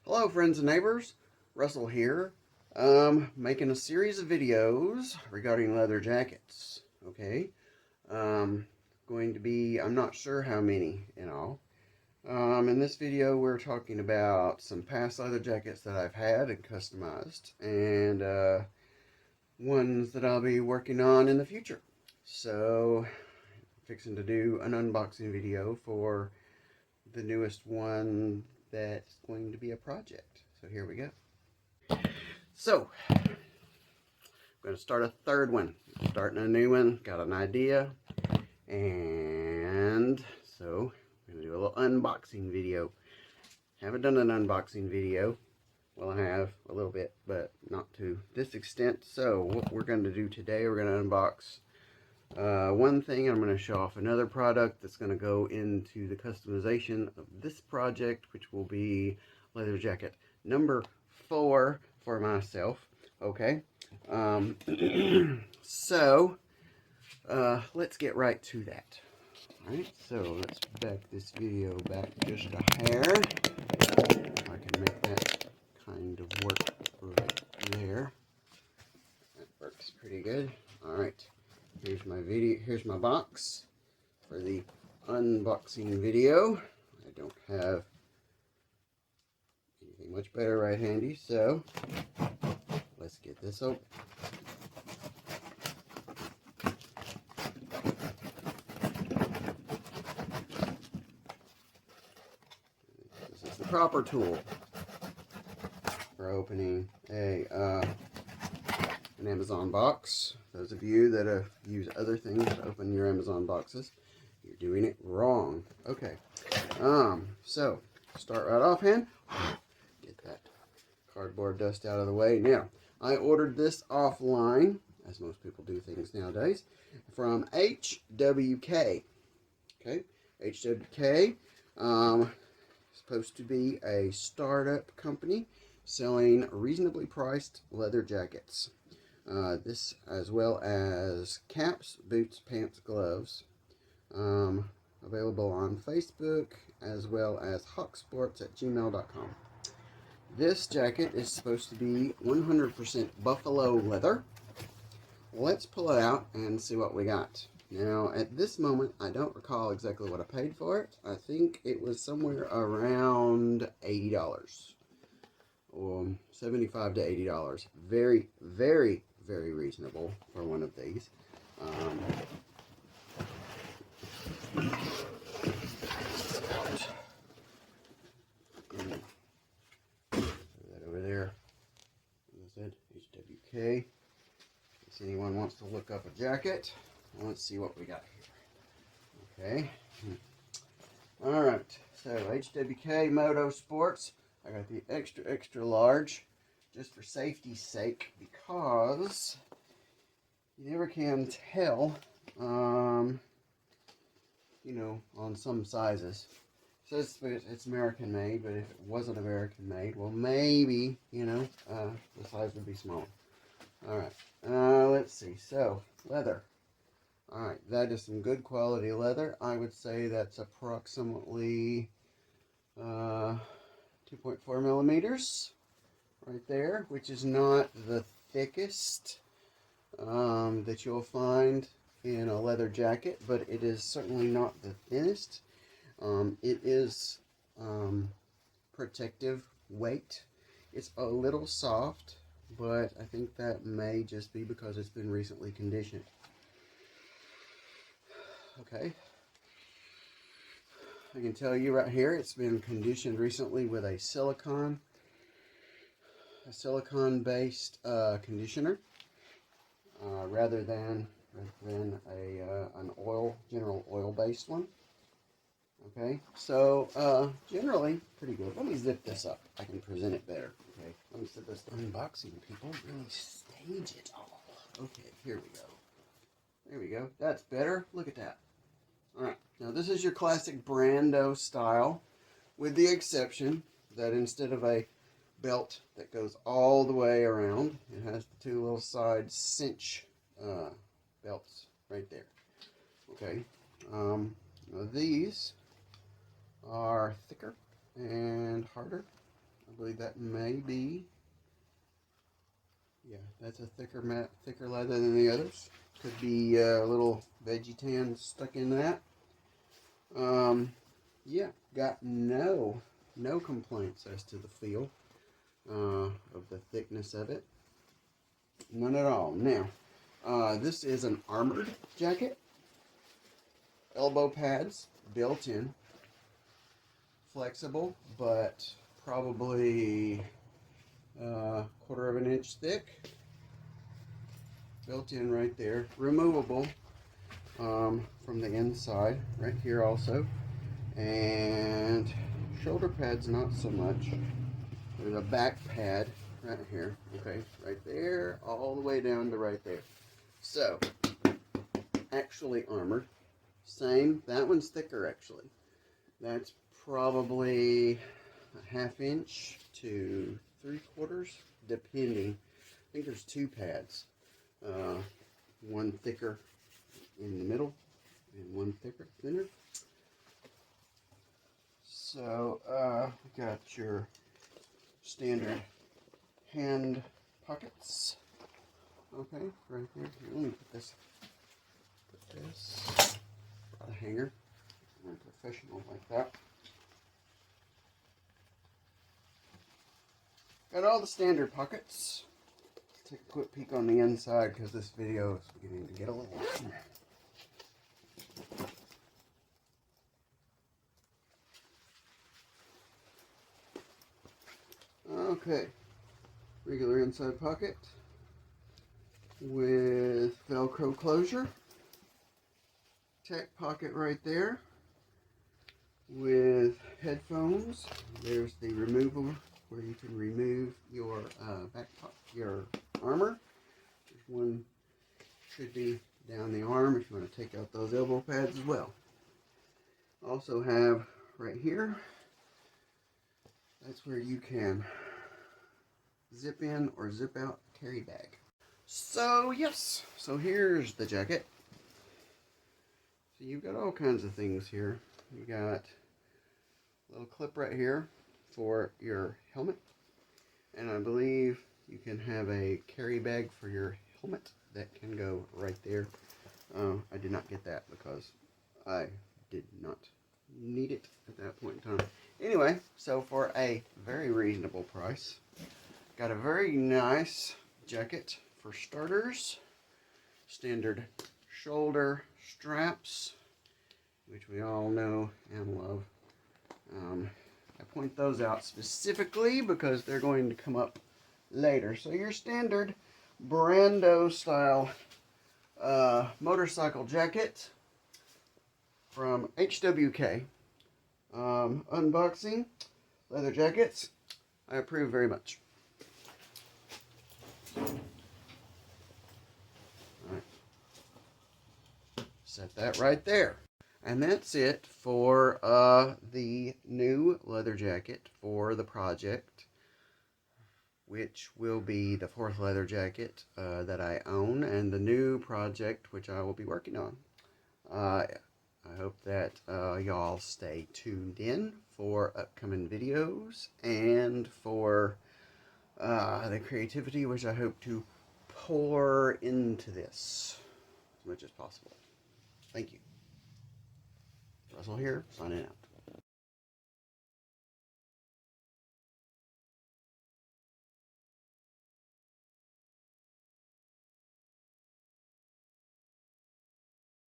Hello friends and neighbors, Russell here, making a series of videos regarding leather jackets, okay? Um, Going to be, I'm not sure how many in all. In this video we're talking about some past leather jackets that I've had and customized, and ones that I'll be working on in the future. So, fixing to do an unboxing video for the newest one that's going to be a project. So here we go. So, I'm going to start a third one. Starting a new one, got an idea. And so, I'm going to do a little unboxing video. Haven't done an unboxing video. Well, I have a little bit, but not to this extent. So, what we're going to do today, we're going to unbox one thing. I'm going to show off another product that's going to go into the customization of this project, which will be leather jacket number 4 for myself. Okay, so let's get right to that. Alright, so let's back this video back just a hair. If I can make that kind of work right there. That works pretty good. Alright, here's my video. Here's my box for the unboxing video. I don't have anything much better right handy, so let's get this open. This is the proper tool for opening an Amazon box. Those of you that use other things to open your Amazon boxes, you're doing it wrong. Okay, so start right offhand. Get that cardboard dust out of the way. Now, I ordered this offline, as most people do things nowadays, from HWK. Okay, HWK, supposed to be a startup company selling reasonably priced leather jackets. This as well as caps, boots, pants, gloves. Available on Facebook as well as hawksports@gmail.com. This jacket is supposed to be 100% buffalo leather. Let's pull it out and see what we got. Now, at this moment, I don't recall exactly what I paid for it. I think it was somewhere around $80. Or $75 to $80. Very, very, very reasonable for one of these. That over there. As I said, HWK. In case anyone wants to look up a jacket, let's see what we got here. Okay. Alright, so HWK Moto Sports. I got the extra, extra large just for safety's sake because you never can tell, you know, on some sizes. It says it's American made, but if it wasn't American made, well, maybe, you know, the size would be smaller. Alright, let's see. So, leather. Alright, that is some good quality leather. I would say that's approximately 2.4 millimeters right there, which is not the thickest that you'll find in a leather jacket, but it is certainly not the thinnest. It is protective weight. It's a little soft, but I think that may just be because it's been recently conditioned. Okay, I can tell you right here, it's been conditioned recently with a silicone-based conditioner, rather than an general oil-based one. Okay, so generally pretty good. Let me zip this up. I can present it better. Okay, let me zip this unboxing. People really stage it all. Okay, here we go. There we go. That's better. Look at that. Alright, now this is your classic Brando style, with the exception that instead of a belt that goes all the way around, it has the two little side cinch belts right there. Okay, now these are thicker and harder I believe that may be, yeah, that's a thicker leather than the others. Could be a little veggie tan stuck in that. Yeah, got no complaints as to the feel of the thickness of it. None at all. Now, this is an armored jacket. Elbow pads built in. Flexible, but probably a quarter of an inch thick. Built in right there. Removable from the inside, right here also. And shoulder pads, not so much. There's a back pad right here. Okay, right there, all the way down to right there. So, actually armored. Same, that one's thicker actually. That's probably a ½ inch to 3/4, depending. I think there's 2 pads. One thicker in the middle and one thinner. So, we got your standard hand pockets. Okay, right there. Let me put this on a hanger. I'm professional like that. Got all the standard pockets. Let's take a quick peek on the inside because this video is beginning to get a little long. Okay, regular inside pocket with Velcro closure. Tech pocket right there with headphones. There's the removal where you can remove your your armor. There's one should be down the arm if you want to take out those elbow pads as well. Also have right here, that's where you can zip in or zip out carry bag. So yes, so here's the jacket. So you've got all kinds of things here. You got a little clip right here for your helmet. And I believe you can have a carry bag for your helmet that can go right there. I did not get that because I did not need it at that point in time. Anyway, so for a very reasonable price, got a very nice jacket for starters. Standard shoulder straps, which we all know and love. I point those out specifically because they're going to come up later. So your standard Brando style motorcycle jacket from HWK. Unboxing leather jackets. I approve very much. Alright. Set that right there. And that's it for the new leather jacket for the project, which will be the 4th leather jacket that I own, and the new project which I will be working on. I hope that y'all stay tuned in for upcoming videos and for the creativity which I hope to pour into this as much as possible. Thank you. Russell here, signing out.